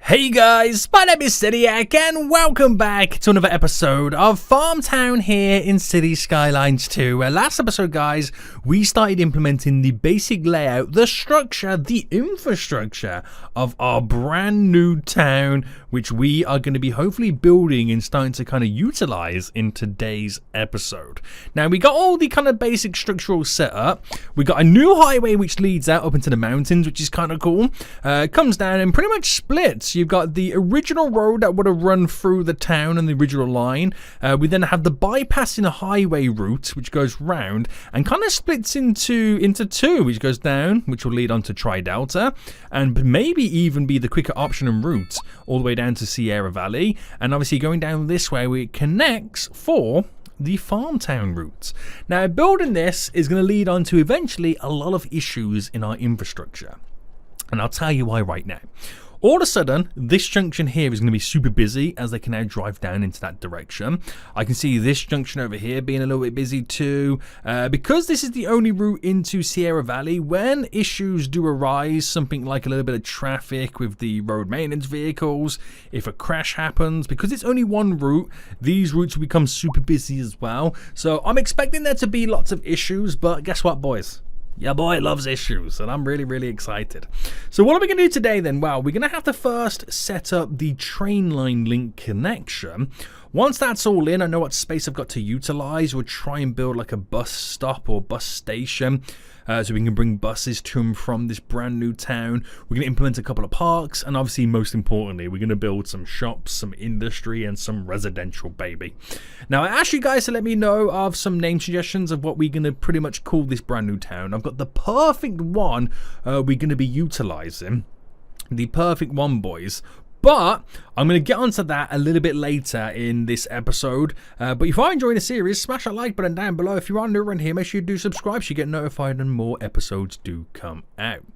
Hey guys, my name is Cidiac and welcome back to another episode of FarmTown here in City Skylines 2. Last episode, guys, we started implementing the basic layout, the structure, the infrastructure of our brand new town, which we are going to be hopefully building and starting to kind of utilize in today's episode. Now, we got all the kind of basic structural set up. We got a new highway which leads out up into the mountains, which is kind of cool. Comes down and pretty much splits. You've got the original road that would have run through the town and the original line. We then have the bypassing a highway route, which goes round and kind of splits into two, which goes down, which will lead on to Tri-Delta, and maybe even be the quicker option and route all the way down to Sierra Valley. And obviously going down this way, it connects for the FarmTown route. Now, building this is going to lead on to eventually a lot of issues in our infrastructure. And I'll tell you why right now. All of a sudden, this junction here is going to be super busy as they can now drive down into that direction. I can see this junction over here being a little bit busy too. Because this is the only route into Sierra Valley, when issues do arise, something like a little bit of traffic with the road maintenance vehicles, if a crash happens, because it's only one route, these routes will become super busy as well. So I'm expecting there to be lots of issues, but guess what, boys? Yeah, boy loves issues, and I'm really excited. So what are we going to do today then? Well, we're going to have to first set up the train line link connection. Once that's all in, I know what space I've got to utilize. We'll try and build like a bus stop or bus station so we can bring buses to and from this brand new town. We're going to implement a couple of parks, and obviously, most importantly, we're going to build some shops, some industry, and some residential, baby. Now, I asked you guys to let me know of some name suggestions of what we're going to pretty much call this brand new town. I've got the perfect one we're going to be utilizing. The perfect one, boys. But I'm going to get onto that a little bit later in this episode. But if you are enjoying the series, smash that like button down below. If you are new around here, make sure you do subscribe so you get notified when more episodes do come out.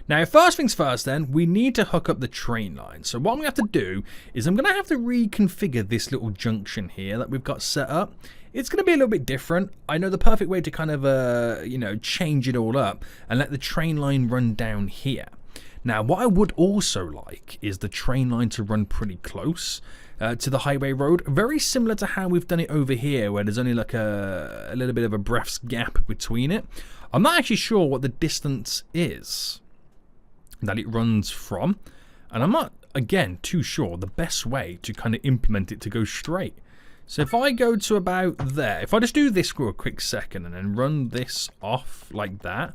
Now, first things first then, we need to hook up the train line. So what I'm going to have to do is I'm going to have to reconfigure this little junction here that we've got set up. It's going to be a little bit different. I know the perfect way to kind of, change it all up and let the train line run down here. Now, what I would also like is the train line to run pretty close to the highway road. Very similar to how we've done it over here, where there's only like a little bit of a breath's gap between it. I'm not actually sure what the distance is that it runs from. And I'm not, again, too sure the best way to kind of implement it to go straight. So if I go to about there, if I just do this for a quick second and then run this off like that,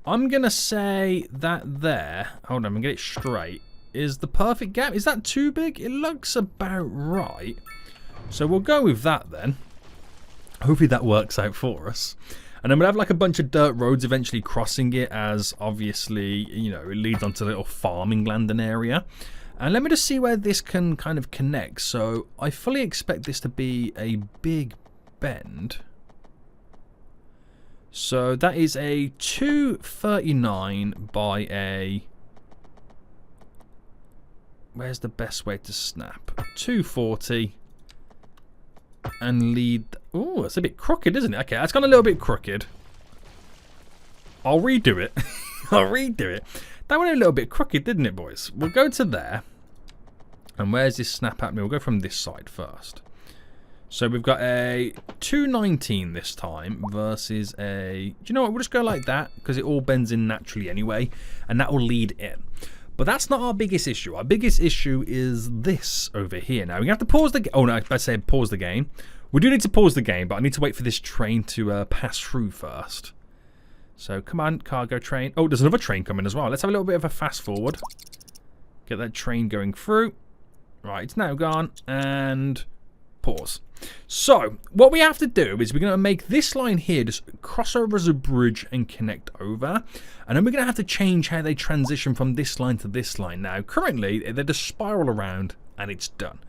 I'm going to say that there, hold on, I'm going to get it straight, is the perfect gap. Is that too big? It looks about right. So we'll go with that then. Hopefully that works out for us. And then we'll have like a bunch of dirt roads eventually crossing it as obviously, it leads onto a little farming land and area. And let me just see where this can kind of connect. So I fully expect this to be a big bend. So that is a 239 by a... Where's the best way to snap? 240. And lead... Oh, it's a bit crooked, isn't it? Okay, that's gone a little bit crooked. I'll redo it. I'll redo it. That went a little bit crooked, didn't it, boys? We'll go to there. And where's this snap happening? We'll go from this side first. So we've got a 219 this time versus a... Do you know what? We'll just go like that because it all bends in naturally anyway. And that will lead in. But that's not our biggest issue. Our biggest issue is this over here. Now, we have to pause the... Oh, no, I said pause the game. We do need to pause the game, but I need to wait for this train to pass through first. So, come on, cargo train. Oh, there's another train coming as well. Let's have a little bit of a fast forward. Get that train going through. Right, it's now gone. And... pause. So, what we have to do is we're going to make this line here just cross over as a bridge and connect over. And then we're going to have to change how they transition from this line to this line. Now, currently, they just spiral around and it's done.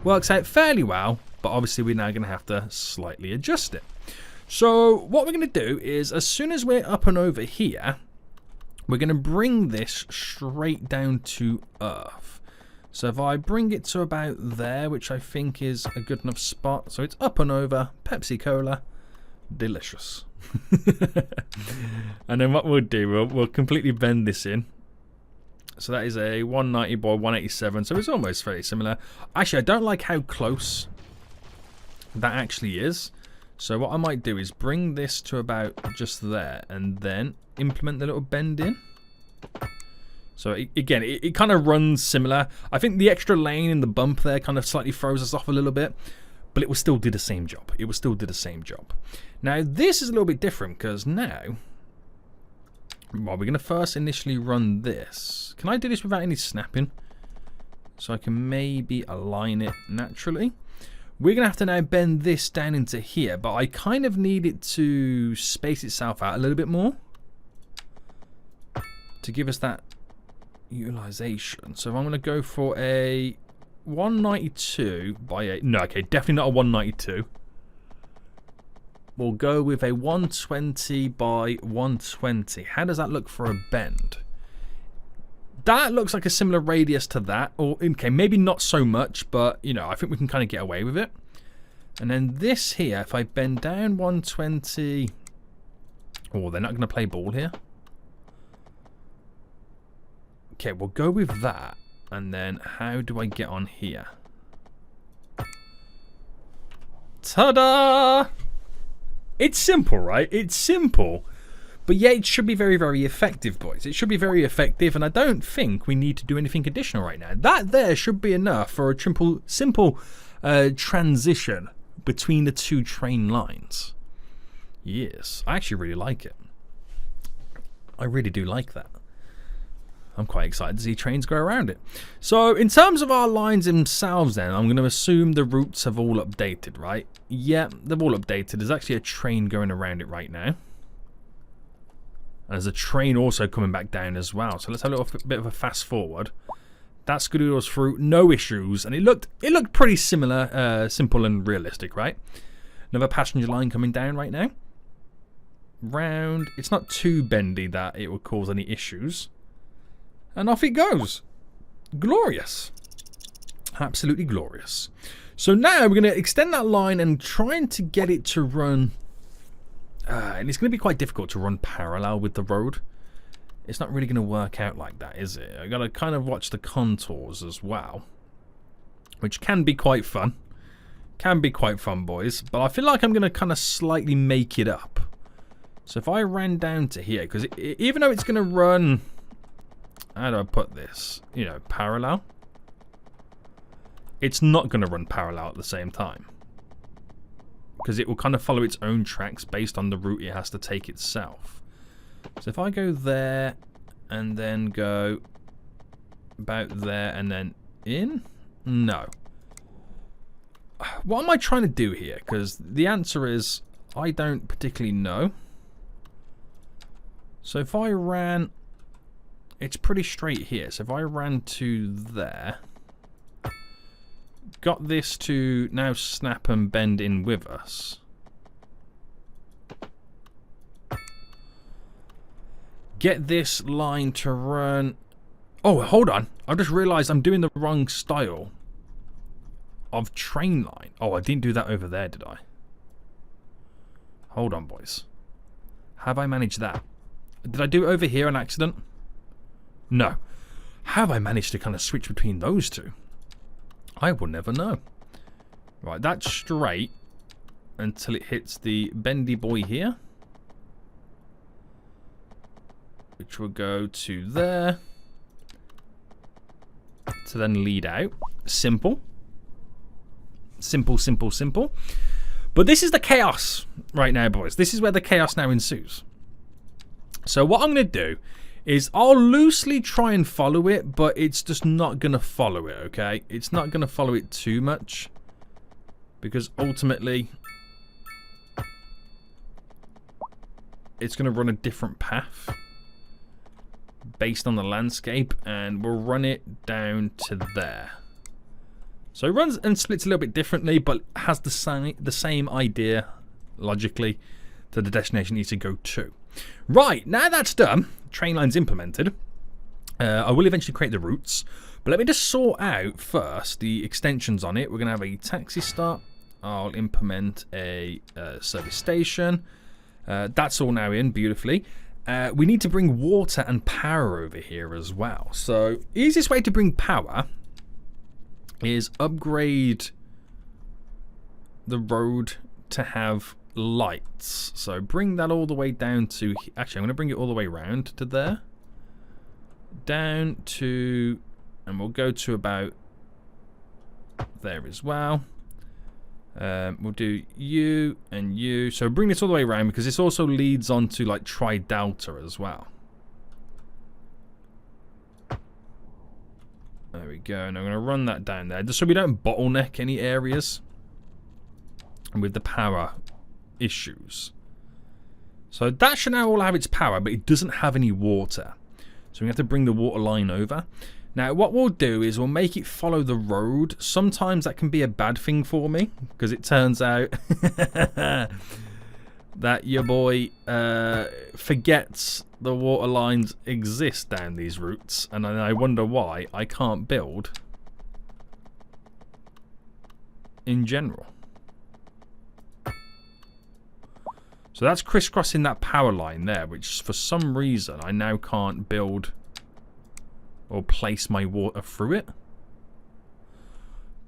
Works out fairly well, but obviously we're now going to have to slightly adjust it. So, what we're going to do is as soon as we're up and over here, we're going to bring this straight down to Earth. So if I bring it to about there, which I think is a good enough spot. So it's up and over, Pepsi Cola, delicious. And then what we'll do, we'll completely bend this in. So that is a 190 by 187. So it's almost fairly similar. Actually, I don't like how close that actually is. So what I might do is bring this to about just there and then implement the little bend in. So again, it kind of runs similar. I think the extra lane in the bump there kind of slightly throws us off a little bit, but it will still do the same job. It will still do the same job. Now this is a little bit different because now, well, we're going to first initially run this. Can I do this without any snapping? So I can maybe align it naturally. We're going to have to now bend this down into here, but I kind of need it to space itself out a little bit more to give us that utilization. So I'm going to go for a 192 by a... No, okay, definitely not a 192. We'll go with a 120 by 120. How does that look for a bend? That looks like a similar radius to that. Or, okay, maybe not so much, but, you know, I think we can kind of get away with it. And then this here, if I bend down 120... Oh, they're not going to play ball here. Okay, we'll go with that. And then how do I get on here? Ta-da! It's simple, right? It's simple. But yeah, it should be very, very effective, boys. It should be very effective, and I don't think we need to do anything additional right now. That there should be enough for a simple transition between the two train lines. Yes, I actually really like it. I really do like that. I'm quite excited to see trains go around it. So in terms of our lines themselves then, I'm going to assume the routes have all updated, right? Yeah, they've all updated. There's actually a train going around it right now. And there's a train also coming back down as well. So let's have a little bit of a fast forward. That Scudoodle's through, no issues. And it looked pretty similar, simple and realistic, right? Another passenger line coming down right now. Round. It's not too bendy that it would cause any issues. And off it goes. Glorious. Absolutely glorious. So now we're going to extend that line and trying to get it to run... and it's going to be quite difficult to run parallel with the road. It's not really going to work out like that, is it? I've got to kind of watch the contours as well. Which can be quite fun. Can be quite fun, boys. But I feel like I'm going to kind of slightly make it up. So if I ran down to here, because even though it's going to run... How do I put this? You know, parallel. It's not going to run parallel at the same time. Because it will kind of follow its own tracks based on the route it has to take itself. So if I go there and then go about there and then in? No. What am I trying to do here? Because the answer is I don't particularly know. So if I ran... It's pretty straight here. So if I ran to there, got this to now snap and bend in with us. Get this line to run. Oh, hold on. I just realized I'm doing the wrong style of train line. Oh, I didn't do that over there, did I? Hold on, boys. Have I managed that? Did I do it over here on accident? No. How have I managed to kind of switch between those two? I will never know. Right, that's straight until it hits the bendy boy here. Which will go to there. To then lead out. Simple. Simple, simple, simple. But this is the chaos right now, boys. This is where the chaos now ensues. So what I'm going to do is I'll loosely try and follow it, but it's just not going to follow it, okay? It's not going to follow it too much. Because ultimately, it's going to run a different path based on the landscape, and we'll run it down to there. So it runs and splits a little bit differently, but has the same idea, logically, to the destination it needs to go to. Right, now that's done, train line's implemented, I will eventually create the routes, but let me just sort out first the extensions on it. We're going to have a taxi stop, I'll implement a service station, that's all now in beautifully, we need to bring water and power over here as well. So easiest way to bring power is upgrade the road to have lights. So bring that all the way down to, actually I'm going to bring it all the way around to there, down to, and we'll go to about there as well. We'll do you and you. So bring this all the way around because this also leads on to like Tri-Delta as well. There we go. And I'm going to run that down there just so we don't bottleneck any areas with the power issues. So that should now all have its power, but it doesn't have any water. So we have to bring the water line over. Now what we'll do is we'll make it follow the road. Sometimes that can be a bad thing for me because it turns out that your boy forgets the water lines exist down these routes, and I wonder why I can't build in general. So that's crisscrossing that power line there, which for some reason I now can't build or place my water through it.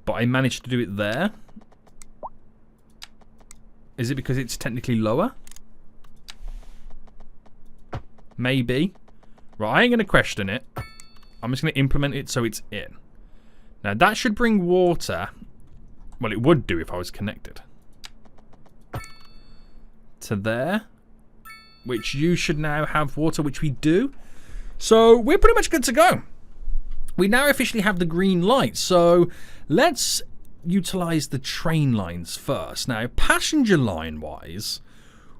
But I managed to do it there. Is it because it's technically lower? Maybe. Right, I ain't going to question it. I'm just going to implement it so it's in. Now that should bring water. Well, it would do if I was connected. To there. Which you should now have water, which we do. So we're pretty much good to go. We now officially have the green light. So let's utilize the train lines first. Now, passenger line wise,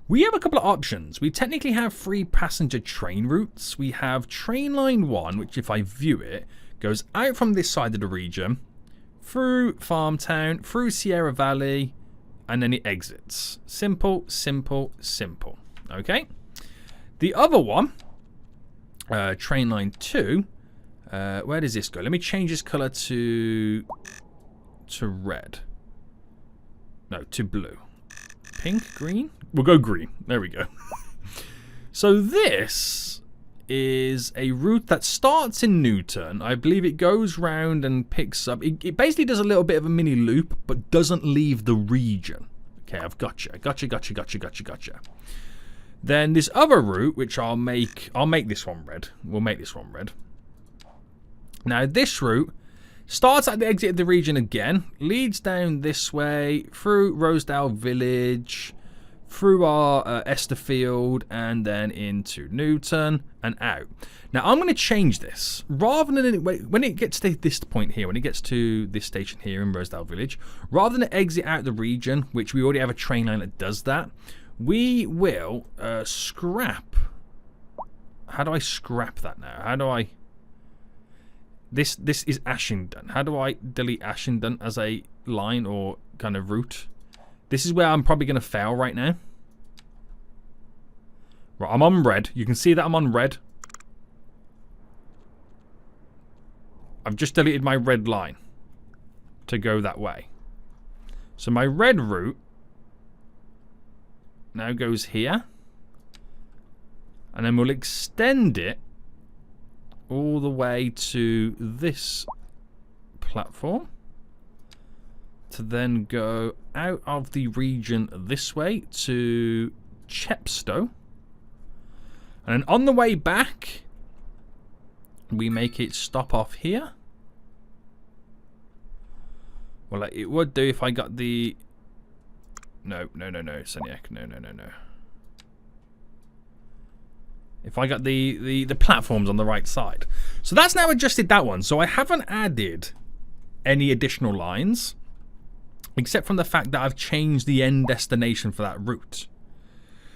we have a couple of options. We technically have 3 passenger train routes. We have train line 1, which if I view it, goes out from this side of the region, through FarmTown, through Sierra Valley, and then it exits. Simple, simple, simple. Okay. The other one, train line 2, where does this go? Let me change this color to red. No, to blue. Pink, green? We'll go green. There we go. So this is a route that starts in Newton. I believe it goes round and picks up. It basically does a little bit of a mini loop, but doesn't leave the region. Okay, I've got you. Gotcha. Then this other route, which I'll make this one red. We'll make this one red. Now this route starts at the exit of the region again, leads down this way, through Rosedale Village, through our Esther Field, and then into Newton and out. Now I'm going to change this. Rather than when it gets to this point here, when it gets to this station here in Rosedale Village, rather than exit out the region, which we already have a train line that does that, we will scrap. How do I scrap that now? How do I... This is Ashington. How do I delete Ashington as a line or kind of route? This is where I'm probably going to fail right now. Right, I'm on red. You can see that I'm on red. I've just deleted my red line to go that way. So my red route now goes here. And then we'll extend it all the way to this platform to then go out of the region this way to Chepstow, and then on the way back we make it stop off here. Well, it would do if I got the no Seniac, no. If I got the platforms on the right side. So that's now adjusted that one. So I haven't added any additional lines, except from the fact that I've changed the end destination for that route.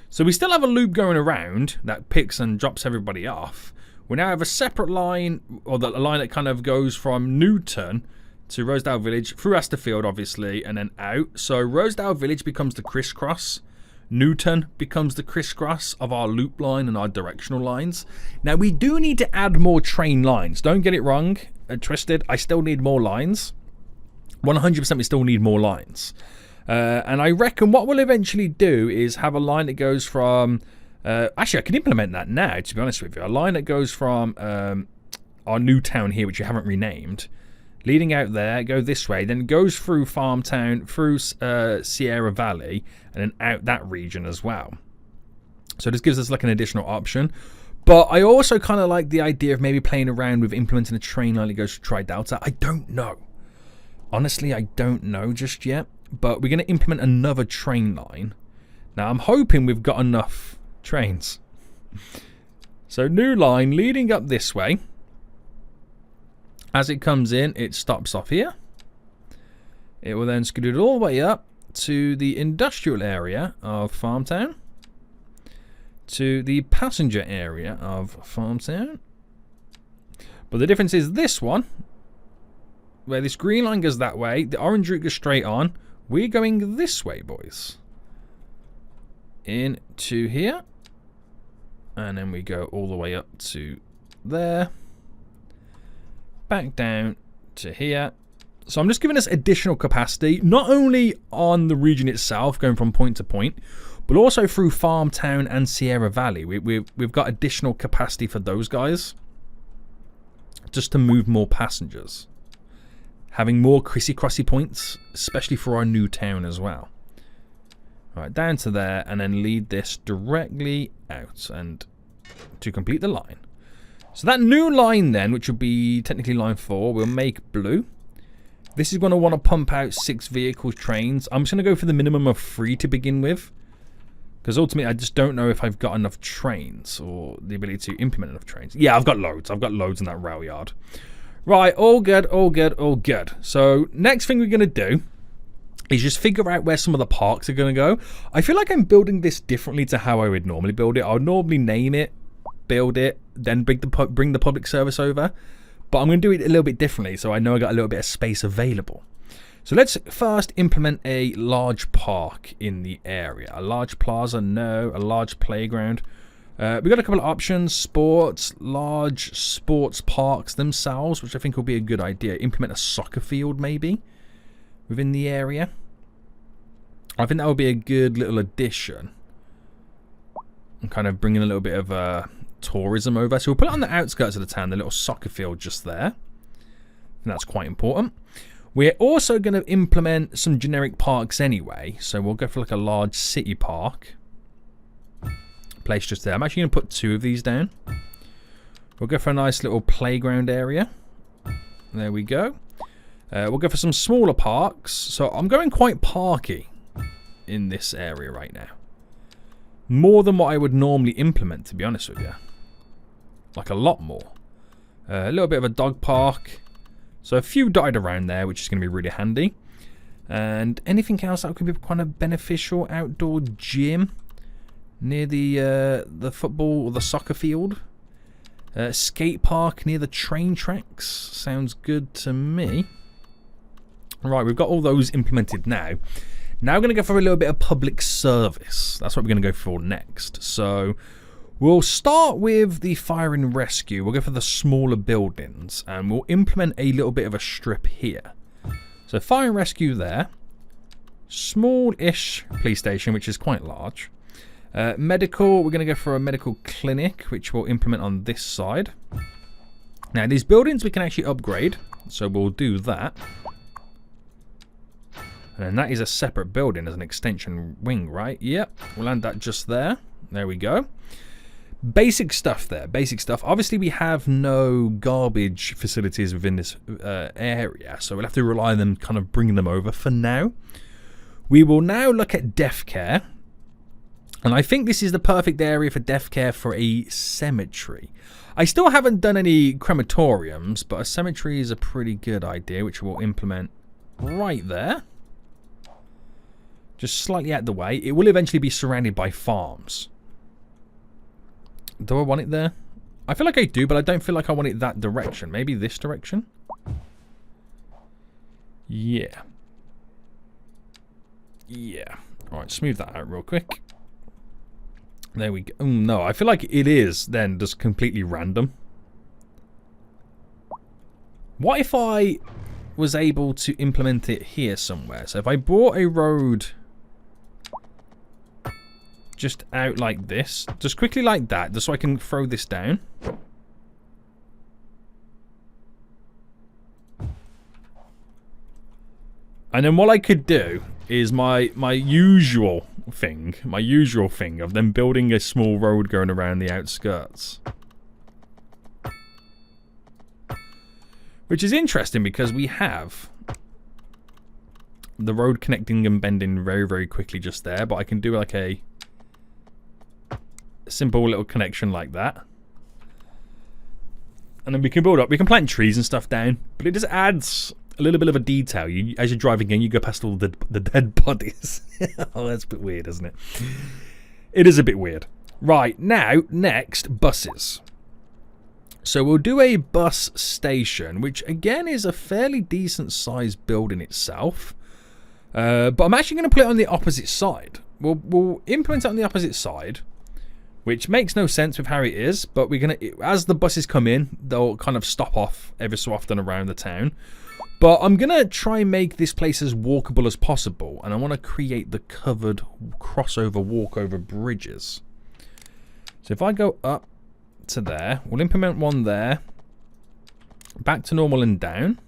So we still have a loop going around that picks and drops everybody off. We now have a separate line, or a line that kind of goes from Newton to Rosedale Village, through Asterfield obviously, and then out. So Rosedale Village becomes the crisscross. Newton becomes the crisscross of our loop line and our directional lines. Now we do need to add more train lines. Don't get it wrong, twisted. I still need more lines. 100% we still need more lines. And I reckon what we'll eventually do is have a line that goes from Actually, I can implement that now, to be honest with you. A line that goes from our new town here, which you haven't renamed, leading out there, go this way, then goes through FarmTown, through Sierra Valley, and then out that region as well. So this gives us like an additional option. But I also kind of like the idea of maybe playing around with implementing a train line that goes to Tri-Delta. I don't know. Honestly, I don't know just yet. But we're going to implement another train line. Now, I'm hoping we've got enough trains. So, new line leading up this way. As it comes in, it stops off here. It will then scoot all the way up to the industrial area of FarmTown. To the passenger area of FarmTown. But the difference is this one, where this green line goes that way, the orange route goes straight on. We're going this way, boys. Into here. And then we go all the way up to there. Back down to here. So I'm just giving us additional capacity, not only on the region itself, going from point to point, but also through FarmTown and Sierra Valley. We've got additional capacity for those guys. Just to move more passengers. Having more crissy-crossy points, especially for our new town as well. Alright, down to there, and then lead this directly out and to complete the line. So that new line then, which will be technically line 4, we'll make blue. This is going to want to pump out 6 vehicles, trains. I'm just going to go for the minimum of 3 to begin with. Because ultimately, I just don't know if I've got enough trains or the ability to implement enough trains. Yeah, I've got loads. I've got loads in that rail yard. Right, all good, all good, all good. So next thing we're going to do is just figure out where some of the parks are going to go. I feel like I'm building this differently to how I would normally build it. I would normally name it, build it, then bring the public service over. But I'm going to do it a little bit differently so I know I got a little bit of space available. So let's first implement a large park in the area. A large plaza, no. A large playground. We've got a couple of options. Sports, large sports parks themselves, which I think will be a good idea. Implement a soccer field maybe within the area. I think that would be a good little addition. And kind of bringing a little bit of tourism over. So we'll put it on the outskirts of the town, the little soccer field just there. And that's quite important. We're also going to implement some generic parks anyway. So we'll go for like a large city park. Place just there. I'm actually going to put 2 of these down. We'll go for a nice little playground area. There we go. We'll go for some smaller parks. So I'm going quite parky in this area right now. More than what I would normally implement, to be honest with you. Like a lot more. A little bit of a dog park. So a few dotted around there, which is going to be really handy. And anything else that could be kind of beneficial. Outdoor gym near the football or the soccer field. Skate park near the train tracks. Sounds good to me. Right, we've got all those implemented now. Now we're going to go for a little bit of public service. That's what we're going to go for next. So we'll start with the fire and rescue. We'll go for the smaller buildings. And we'll implement a little bit of a strip here. So fire and rescue there. Small-ish police station, which is quite large. Medical, we're going to go for a medical clinic, which we'll implement on this side. Now, these buildings we can actually upgrade. So we'll do that. And that is a separate building as an extension wing, right? Yep. We'll land that just there. There we go. Basic stuff there. Basic stuff. Obviously, we have no garbage facilities within this area. So we'll have to rely on them kind of bringing them over for now. We will now look at death care. And I think this is the perfect area for death care for a cemetery. I still haven't done any crematoriums, but a cemetery is a pretty good idea, which we'll implement right there. Just slightly out of the way. It will eventually be surrounded by farms. Do I want it there? I feel like I do, but I don't feel like I want it that direction. Maybe this direction? Yeah. Yeah. Alright, smooth that out real quick. There we go. Oh, no, I feel like it is then just completely random. What if I was able to implement it here somewhere? So if I brought a road just out like this. Just quickly like that, just so I can throw this down. And then what I could do is my usual thing of them building a small road going around the outskirts. Which is interesting because we have the road connecting and bending very, very quickly just there. But I can do like a simple little connection like that. And then we can build up. We can plant trees and stuff down. But it just adds a little bit of a detail. As you're driving in, you go past all the dead bodies. Oh, that's a bit weird, isn't it? It is a bit weird. Right, now, next, buses. So we'll do a bus station, which again is a fairly decent sized building itself. But I'm actually going to put it on the opposite side. We'll implement it on the opposite side, which makes no sense with how it is. But we're going to, as the buses come in, they'll kind of stop off every so often around the town. But I'm going to try and make this place as walkable as possible. And I want to create the covered crossover walkover bridges. So if I go up to there, we'll implement one there. Back to normal and down.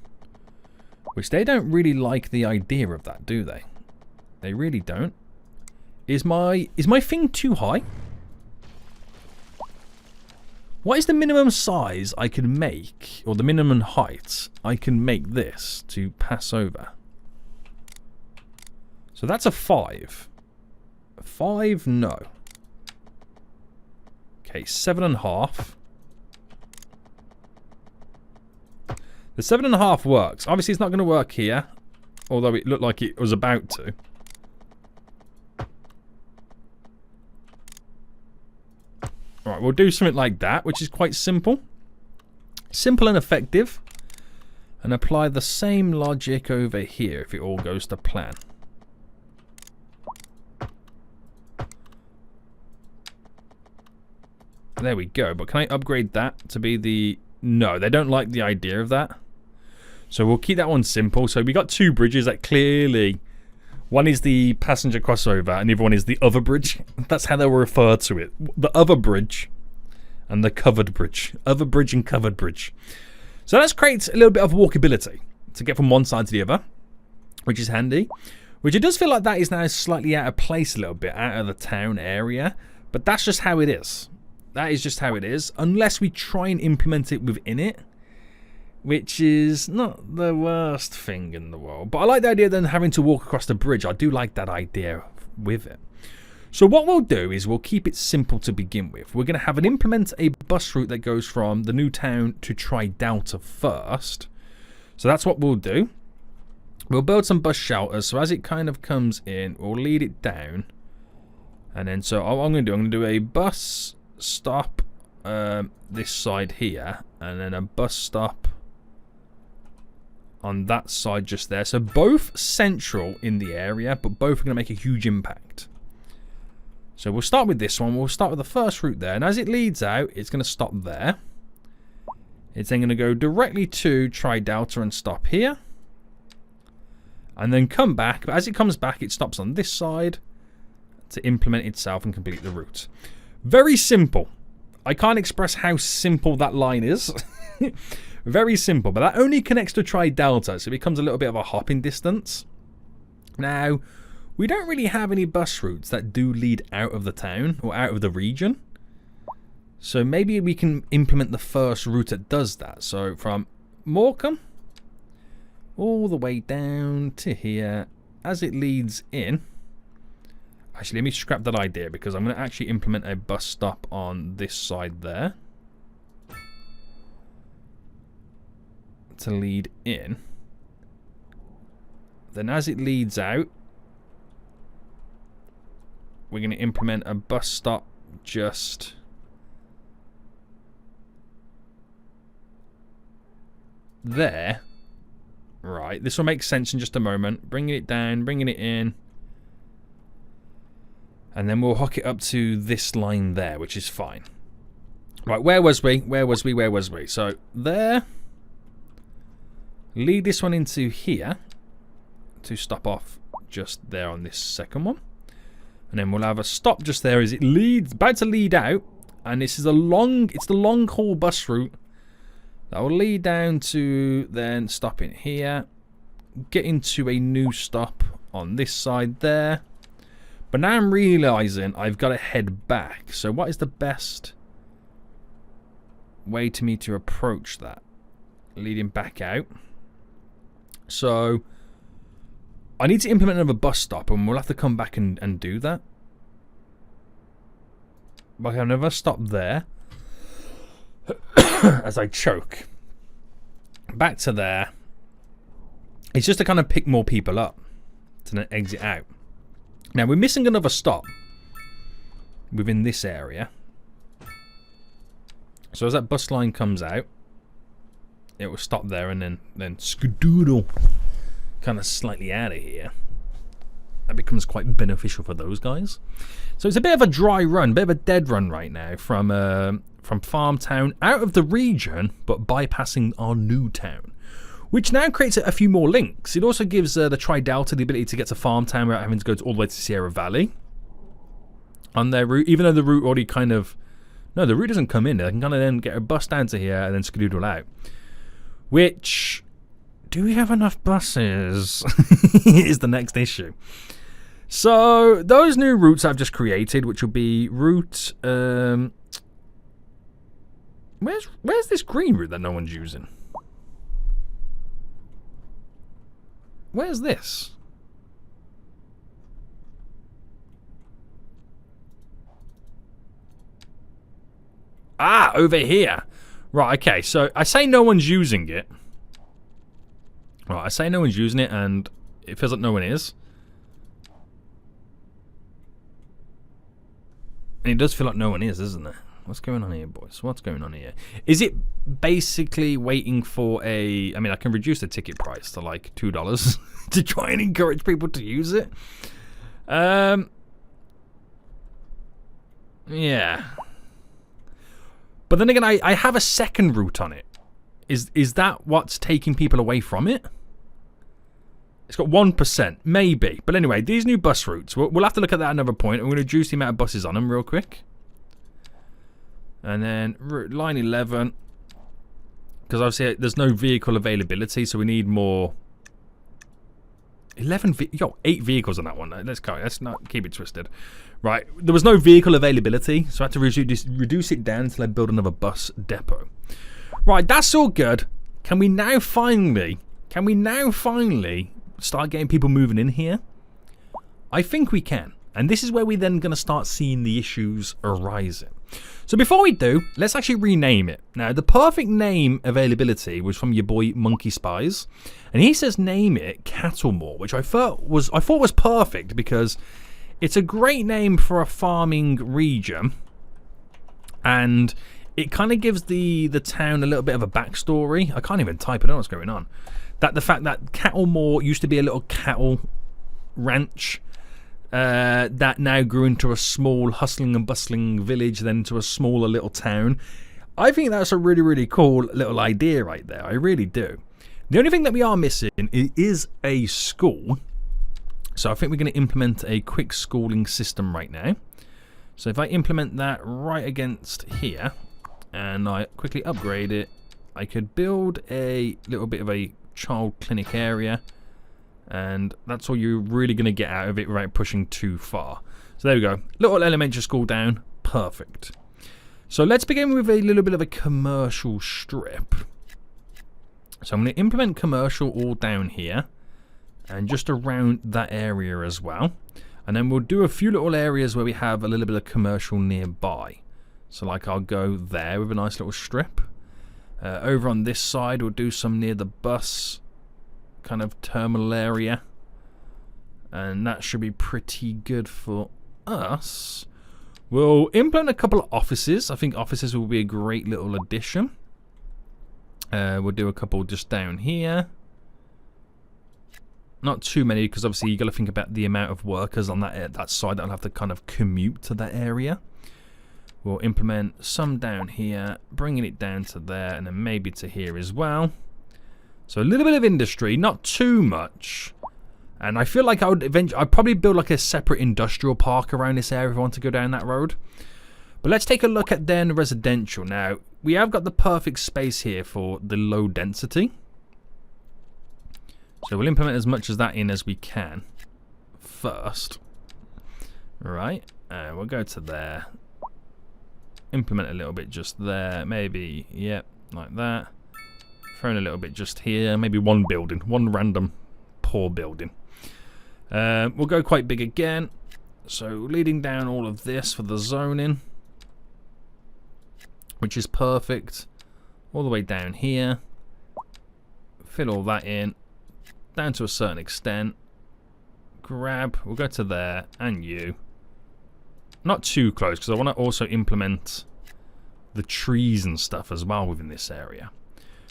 Which they don't really like the idea of that, do they? They really don't. Is my thing too high? What is the minimum size I can make, or the minimum height I can make this to pass over? So that's a 5. 5, no. Okay, 7.5. The 7.5 works. Obviously, it's not going to work here, although it looked like it was about to. Alright, we'll do something like that, which is quite simple. Simple and effective. And apply the same logic over here if it all goes to plan. There we go. But can I upgrade that to be the... No, they don't like the idea of that. So we'll keep that one simple. So we got 2 bridges that clearly... One is the passenger crossover and the other one is the other bridge. That's how they'll refer to it. The other bridge and the covered bridge. Other bridge and covered bridge. So let's create a little bit of walkability to get from one side to the other, which is handy. Which it does feel like that is now slightly out of place a little bit, out of the town area. But that's just how it is. That is just how it is. Unless we try and implement it within it. Which is not the worst thing in the world. But I like the idea of then having to walk across the bridge. I do like that idea with it. So what we'll do is we'll keep it simple to begin with. We're going to have implement a bus route that goes from the new town to Tri-Delta first. So that's what we'll do. We'll build some bus shelters. So as it kind of comes in, we'll lead it down. And then so what I'm going to do a bus stop this side here. And then a bus stop on that side just there. So both central in the area, but both are going to make a huge impact. So we'll start with this one. We'll start with the first route there. And as it leads out, it's going to stop there. It's then going to go directly to Tri-Delta and stop here. And then come back. But as it comes back, it stops on this side to implement itself and complete the route. Very simple. I can't express how simple that line is. Very simple, but that only connects to Tri-Delta, so it becomes a little bit of a hopping distance. Now, we don't really have any bus routes that do lead out of the town or out of the region. So maybe we can implement the first route that does that. So from Morecambe all the way down to here, as it leads in. Actually, let me scrap that idea because I'm going to actually implement a bus stop on this side there. To lead in. Then as it leads out, we're going to implement a bus stop just there. Right, this will make sense in just a moment. Bringing it down, bringing it in. And then we'll hook it up to this line there, which is fine. Right, where was we? Where was we? Where was we? So there. Lead this one into here to stop off just there on this second one. And then we'll have a stop just there as it leads, about to lead out. And this is it's the long haul bus route that will lead down to then stopping here, getting to a new stop on this side there. But now I'm realizing I've got to head back. So what is the best way to me to approach that? Leading back out. So I need to implement another bus stop, and we'll have to come back and do that. But I have another stop there. As I choke. Back to there. It's just to kind of pick more people up to then exit out. Now we're missing another stop within this area. So as that bus line comes out, it will stop there and then skedoodle kind of slightly out of here. That becomes quite beneficial for those guys. So it's a bit of a dry run, bit of a dead run right now from FarmTown out of the region, but bypassing our new town, which now creates a few more links. It also gives the Tri-Delta the ability to get to FarmTown without having to go all the way to Sierra Valley on their route, even though the route already kind of... No, the route doesn't come in. They can kind of then get a bus down to here and then skedoodle out. Which... Do we have enough buses? Is the next issue. So, those new routes I've just created, which will be route... where's this green route that no one's using? Where's this? Ah, over here. Right, okay, so I say no one's using it. Right, I say no one's using it, and it feels like no one is. And it does feel like no one is, isn't it? What's going on here, boys? What's going on here? Is it basically waiting for a... I mean, I can reduce the ticket price to like $2 to try and encourage people to use it. Yeah. But then again, I have a second route on it. Is that what's taking people away from it? It's got 1%, maybe. But anyway, these new bus routes, we'll have to look at that at another point. I'm going to reduce the amount of buses on them real quick. And then line 11. Because obviously there's no vehicle availability, so we need more. 8 vehicles on that one. Let's not keep it twisted. Right, there was no vehicle availability, so I had to reduce it down until I build another bus depot. Right, that's all good. Can we now finally start getting people moving in here? I think we can. And this is where we're then going to start seeing the issues arising. So before we do, let's actually rename it. Now, the perfect name availability was from your boy Monkey Spies. And he says name it Cattlemore, which I thought was perfect because it's a great name for a farming region. And it kind of gives the town a little bit of a backstory. I can't even type. I don't know what's going on. The fact that Cattlemore used to be a little cattle ranch that now grew into a small hustling and bustling village, then into a smaller little town. I think that's a really, really cool little idea right there. I really do. The only thing that we are missing is a school. So I think we're going to implement a quick schooling system right now. So if I implement that right against here, and I quickly upgrade it, I could build a little bit of a child clinic area, and that's all you're really going to get out of it without pushing too far. So there we go, little elementary school down, perfect. So let's begin with a little bit of a commercial strip. So I'm going to implement commercial all down here and just around that area as well, and then we'll do a few little areas where we have a little bit of commercial nearby. So like I'll go there with a nice little strip. Over on this side we'll do some near the bus kind of terminal area, and that should be pretty good for us. We'll implement a couple of offices. I think offices will be a great little addition. We'll do a couple just down here. Not too many, because obviously you got to think about the amount of workers on that side that'll have to kind of commute to that area. We'll implement some down here, bringing it down to there, and then maybe to here as well. So a little bit of industry, not too much. And I feel like I'd probably build like a separate industrial park around this area if I want to go down that road. But let's take a look at then residential. Now, we have got the perfect space here for the low density. So we'll implement as much of that in as we can first. Right, we'll go to there. Implement a little bit just there. Maybe, yep, like that. Throw in a little bit just here. Maybe one building, one random poor building. We'll go quite big again. So leading down all of this for the zoning, which is perfect. All the way down here. Fill all that in. Down to a certain extent. Grab. We'll go to there. And you. Not too close, because I want to also implement the trees and stuff as well within this area.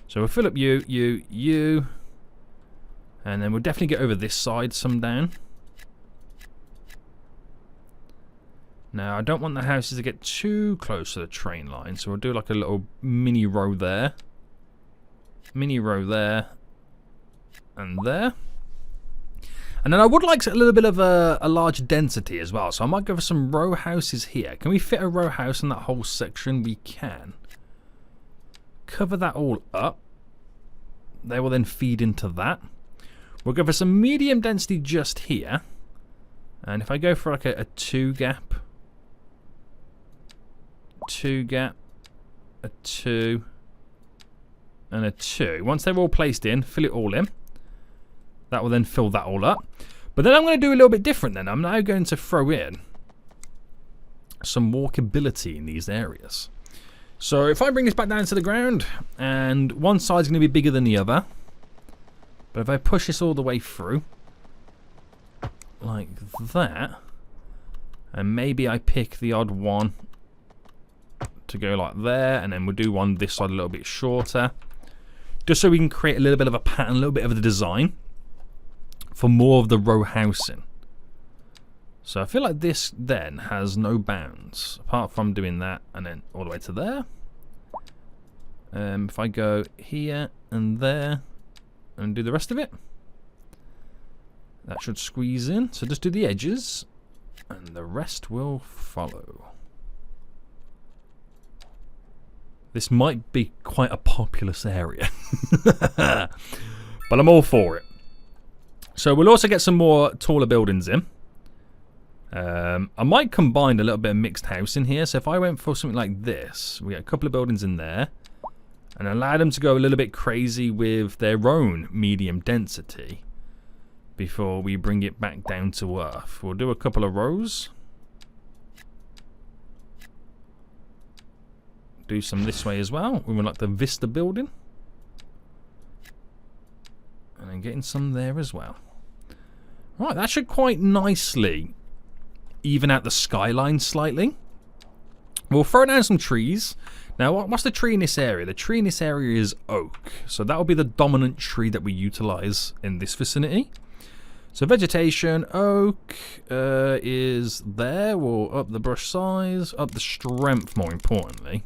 So we'll fill up you. And then we'll definitely get over this side some down. Now, I don't want the houses to get too close to the train line, so we'll do like a little mini row there. Mini row there. And there. And then I would like a little bit of a large density as well, so I might go for some row houses here. Can we fit a row house in that whole section? We can. Cover that all up. They will then feed into that. We'll go for some medium density just here. And if I go for like a 2 gap. 2 gap. A 2. And a 2. Once they're all placed in, fill it all in. That will then fill that all up. But then I'm going to do a little bit different then. I'm now going to throw in some walkability in these areas. So if I bring this back down to the ground, and one side's going to be bigger than the other. But if I push this all the way through, like that, and maybe I pick the odd one to go like there, and then we'll do one this side a little bit shorter. Just so we can create a little bit of a pattern, a little bit of the design for more of the row housing. So I feel like this then has no bounds, apart from doing that and then all the way to there. If I go here and there and do the rest of it, that should squeeze in. So just do the edges and the rest will follow. This might be quite a populous area, but I'm all for it. So we'll also get some more taller buildings in. I might combine a little bit of mixed house in here. So if I went for something like this, we get a couple of buildings in there and allow them to go a little bit crazy with their own medium density before we bring it back down to earth. We'll do a couple of rows. Do some this way as well. We want like the Vista building. And then getting some there as well. Right, that should quite nicely even out the skyline slightly. We'll throw down some trees. Now, what's the tree in this area? The tree in this area is oak. So that will be the dominant tree that we utilize in this vicinity. So vegetation, oak is there. We'll up the brush size, up the strength more importantly.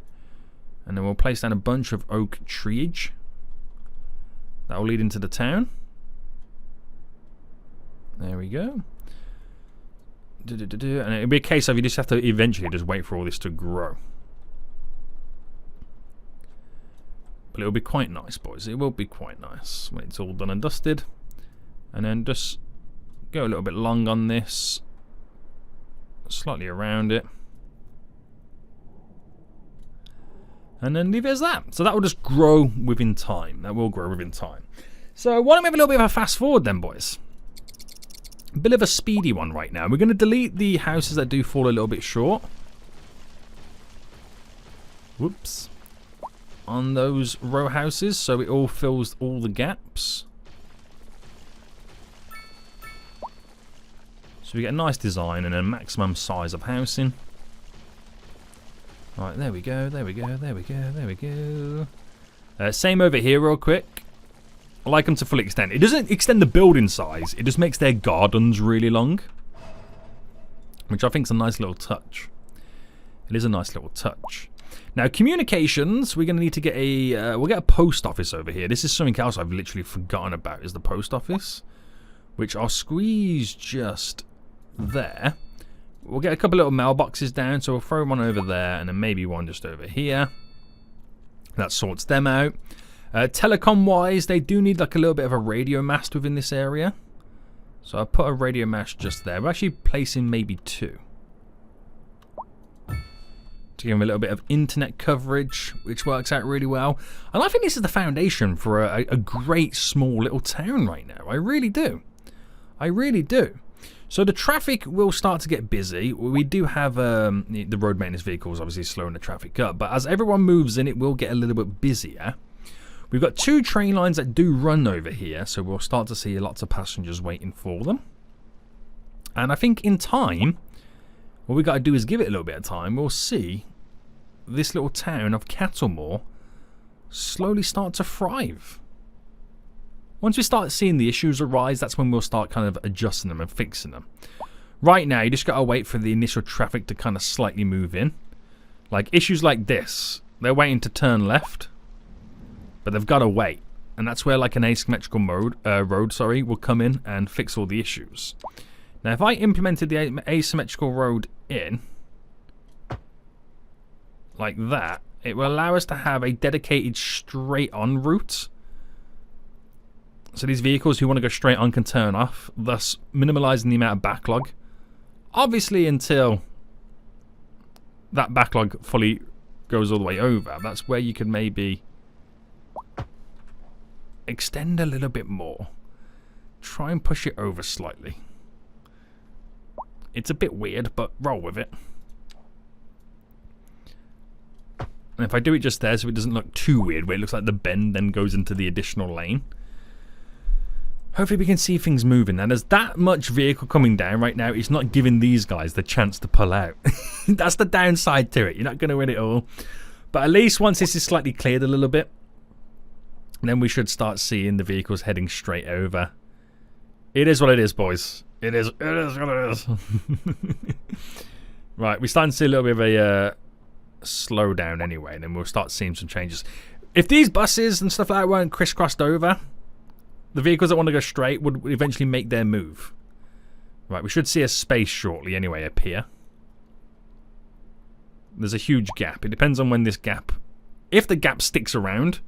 And then we'll place down a bunch of oak treeage. That will lead into the town. There we go. And it'll be a case of you just have to eventually just wait for all this to grow. But it'll be quite nice, boys. It will be quite nice when it's all done and dusted. And then just go a little bit long on this. Slightly around it. And then leave it as that. So that will just grow within time. That will grow within time. So why don't we have a little bit of a fast forward then, boys? A bit of a speedy one right now. We're going to delete the houses that do fall a little bit short. Whoops. On those row houses, so it all fills all the gaps. So we get a nice design and a maximum size of housing. Right, there we go, there we go, there we go, there we go. Same over here real quick. I like them to fully extend. It doesn't extend the building size, it just makes their gardens really long. Which I think is a nice little touch. It is a nice little touch. Now, communications, we're going to need to get a... we'll get a post office over here. This is something else I've literally forgotten about, is the post office. which I'll squeeze just there. We'll get a couple little mailboxes down, so we'll throw one over there and then maybe one just over here. That sorts them out. Telecom wise, they do need like a little bit of a radio mast within this area. So I'll put a radio mast just there. We're actually placing maybe 2. To give them a little bit of internet coverage, which works out really well. And I think this is the foundation for a great small little town right now. I really do. I really do. So the traffic will start to get busy. We do have the road maintenance vehicles obviously slowing the traffic up, but as everyone moves in, it will get a little bit busier. We've got 2 train lines that do run over here, so we'll start to see lots of passengers waiting for them. And I think in time, what we got to do is give it a little bit of time. We'll see this little town of Cattlemore slowly start to thrive. Once we start seeing the issues arise, that's when we'll start kind of adjusting them and fixing them. Right now, you just got to wait for the initial traffic to kind of slightly move in. Like issues like this, they're waiting to turn left, but they've got to wait. And that's where like an asymmetrical road will come in and fix all the issues. Now, if I implemented the asymmetrical road in, like that, it will allow us to have a dedicated straight-on route. So these vehicles who want to go straight on can turn off, thus minimalizing the amount of backlog. Obviously, until that backlog fully goes all the way over, that's where you can maybe extend a little bit more. Try and push it over slightly. It's a bit weird, but roll with it. And if I do it just there so it doesn't look too weird, where it looks like the bend then goes into the additional lane, hopefully we can see things moving. Now there's that much vehicle coming down right now, it's not giving these guys the chance to pull out. That's the downside to it. You're not going to win it all. But at least once this is slightly cleared a little bit, then we should start seeing the vehicles heading straight over. It is what it is, boys. It is what it is. Right, we're starting to see a little bit of a slow down anyway, and then we'll start seeing some changes. If these buses and stuff like that weren't crisscrossed over, the vehicles that want to go straight would eventually make their move. Right, we should see a space shortly anyway up here. There's a huge gap. It depends on when this gap, if the gap sticks around,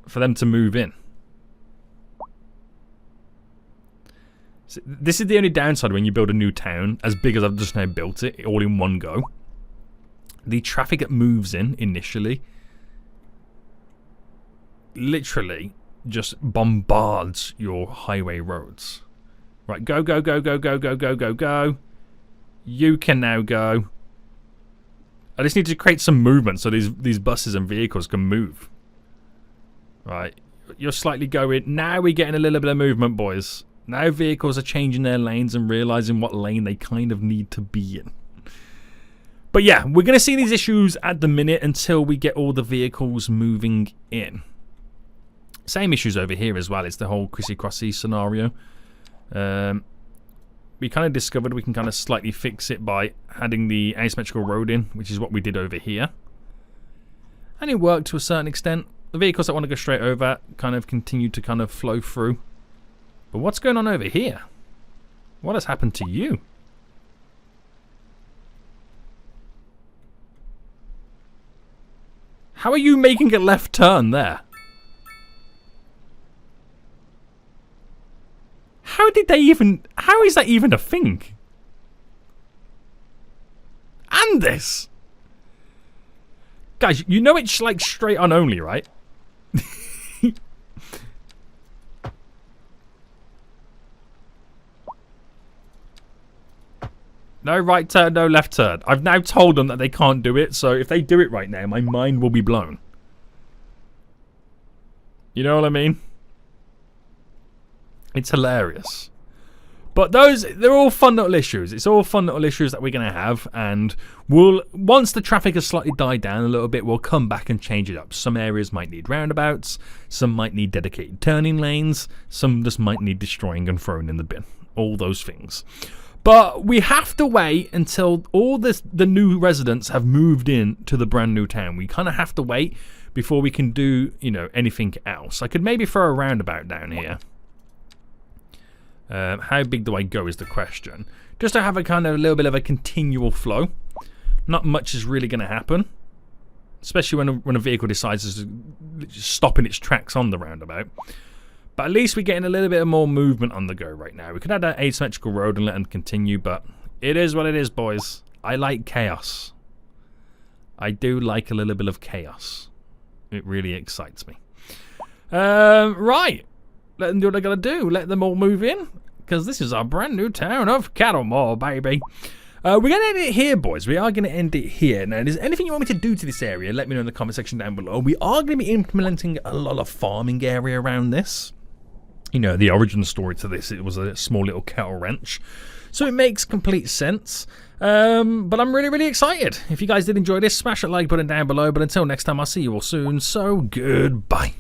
for them to move in. So this is the only downside when you build a new town, as big as I've just now built it, all in one go. The traffic that moves in initially literally just bombards your highway roads. Right, go, go, go, go, go, go, go, go, go. You can now go. I just need to create some movement so these buses and vehicles can move. Right, you're slightly going. Now we're getting a little bit of movement, boys. Now vehicles are changing their lanes and realizing what lane they kind of need to be in. But yeah, we're going to see these issues at the minute until we get all the vehicles moving in. Same issues over here as well. It's the whole crissy-crossy scenario. We kind of discovered we can kind of slightly fix it by adding the asymmetrical road in, which is what we did over here. And it worked to a certain extent. The vehicles that want to go straight over kind of continue to kind of flow through. But what's going on over here? What has happened to you? How are you making a left turn there? How did they even... How is that even a thing? And this. Guys, you know it's like straight on only, right? No right turn, no left turn. I've now told them that they can't do it, so if they do it right now, my mind will be blown. You know what I mean? It's hilarious. But they're all fun little issues. It's all fun little issues that we're going to have, and once the traffic has slightly died down a little bit, we'll come back and change it up. Some areas might need roundabouts, some might need dedicated turning lanes, some just might need destroying and throwing in the bin. All those things. But we have to wait until all the new residents have moved in to the brand new town. We kind of have to wait before we can do, anything else. I could maybe throw a roundabout down here. How big do I go is the question. Just to have a kind of a little bit of a continual flow. Not much is really going to happen. Especially when a vehicle decides to stop in its tracks on the roundabout. But at least we're getting a little bit more movement on the go right now. We could add that asymmetrical road and let them continue, but it is what it is, boys. I like chaos. I do like a little bit of chaos. It really excites me. Right. Let them do what they gotta do. Let them all move in. Because this is our brand new town of Cattlemore, baby. We're going to end it here, boys. We are going to end it here. Now, if there's anything you want me to do to this area, let me know in the comment section down below. We are going to be implementing a lot of farming area around this. You know, the origin story to this, it was a small little cattle ranch. So it makes complete sense. But I'm really, really excited. If you guys did enjoy this, smash that like button down below. But until next time, I'll see you all soon. So, goodbye.